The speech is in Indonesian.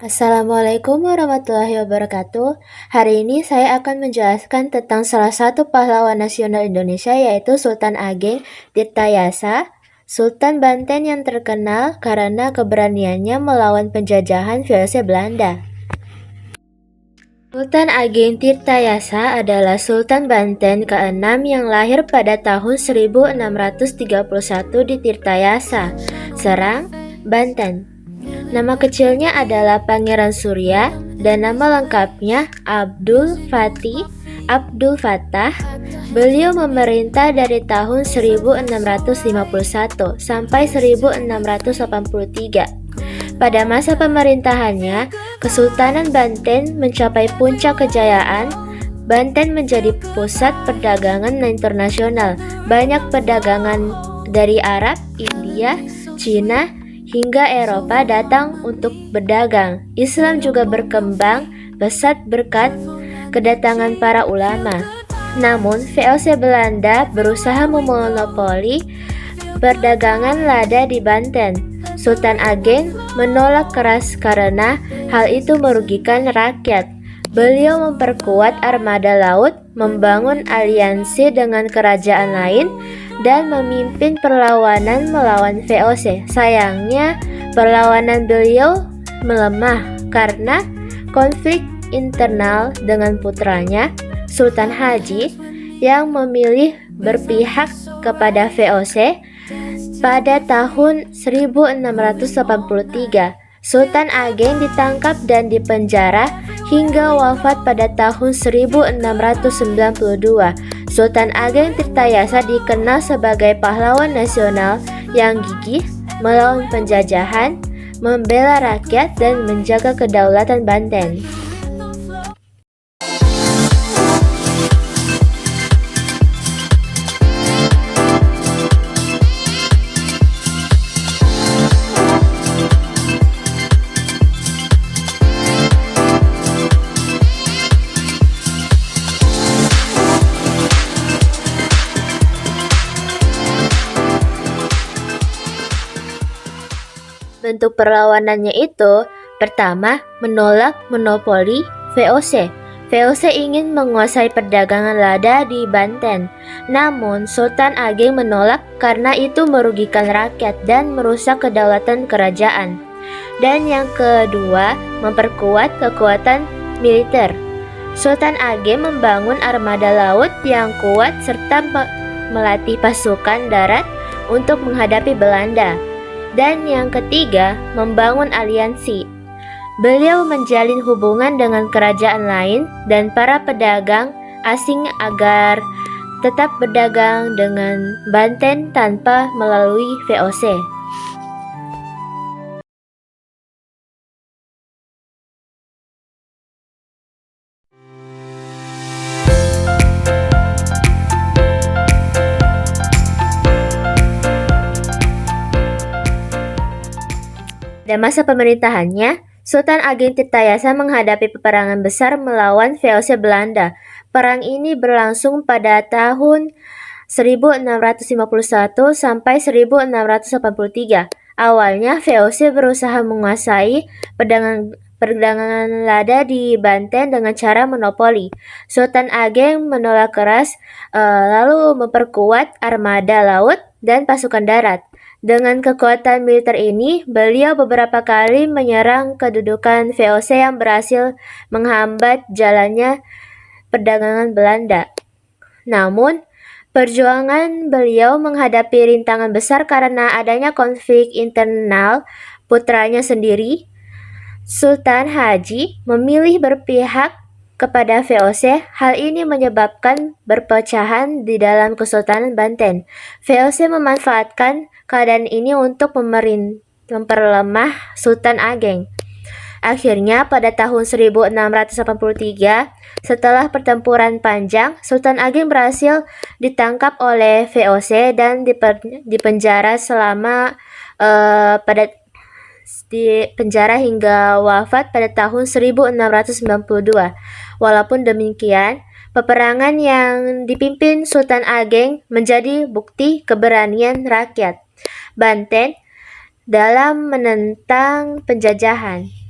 Assalamualaikum warahmatullahi wabarakatuh. Hari ini saya akan menjelaskan tentang salah satu pahlawan nasional Indonesia yaitu Sultan Ageng Tirtayasa, Sultan Banten yang terkenal karena keberaniannya melawan penjajahan VOC Belanda. Sultan Ageng Tirtayasa adalah Sultan Banten ke-6 yang lahir pada tahun 1631 di Tirtayasa, Serang, Banten. Nama kecilnya adalah Pangeran Surya dan nama lengkapnya Abdul Fattah. Beliau memerintah dari tahun 1651 sampai 1683. Pada masa pemerintahannya, Kesultanan Banten mencapai puncak kejayaan. Banten menjadi pusat perdagangan internasional. Banyak perdagangan dari Arab, India, Cina, hingga Eropa datang untuk berdagang. Islam juga berkembang pesat berkat kedatangan para ulama. Namun, VOC Belanda berusaha memonopoli perdagangan lada di Banten. Sultan Ageng menolak keras karena hal itu merugikan rakyat. Beliau memperkuat armada laut, membangun aliansi dengan kerajaan lain, dan memimpin perlawanan melawan VOC. Sayangnya, perlawanan beliau melemah karena konflik internal dengan putranya, Sultan Haji, yang memilih berpihak kepada VOC. Pada tahun 1683, Sultan Ageng ditangkap dan dipenjara hingga wafat pada tahun 1692. Sultan Ageng Tirtayasa dikenal sebagai pahlawan nasional yang gigih melawan penjajahan, membela rakyat, dan menjaga kedaulatan Banten. Bentuk perlawanannya itu, pertama, menolak monopoli VOC. VOC ingin menguasai perdagangan lada di Banten. Namun, Sultan Ageng menolak karena itu merugikan rakyat dan merusak kedaulatan kerajaan. Dan yang kedua, memperkuat kekuatan militer. Sultan Ageng membangun armada laut yang kuat serta melatih pasukan darat untuk menghadapi Belanda. Dan yang ketiga, membangun aliansi. Beliau menjalin hubungan dengan kerajaan lain dan para pedagang asing agar tetap berdagang dengan Banten tanpa melalui VOC. Pada masa pemerintahannya, Sultan Ageng Tirtayasa menghadapi peperangan besar melawan VOC Belanda. Perang ini berlangsung pada tahun 1651 sampai 1683. Awalnya VOC berusaha menguasai perdagangan lada di Banten dengan cara monopoli. Sultan Ageng menolak keras, lalu memperkuat armada laut dan pasukan darat. Dengan kekuatan militer ini, beliau beberapa kali menyerang kedudukan VOC yang berhasil menghambat jalannya perdagangan Belanda. Namun, perjuangan beliau menghadapi rintangan besar karena adanya konflik internal putranya sendiri. Sultan Haji memilih berpihak kepada VOC. Hal ini menyebabkan perpecahan di dalam Kesultanan Banten. VOC memanfaatkan keadaan ini untuk memperlemah Sultan Ageng. Akhirnya pada tahun 1683, setelah pertempuran panjang, Sultan Ageng berhasil ditangkap oleh VOC dan dipenjara hingga wafat pada tahun 1692. Walaupun demikian, peperangan yang dipimpin Sultan Ageng menjadi bukti keberanian rakyat Banten dalam menentang penjajahan.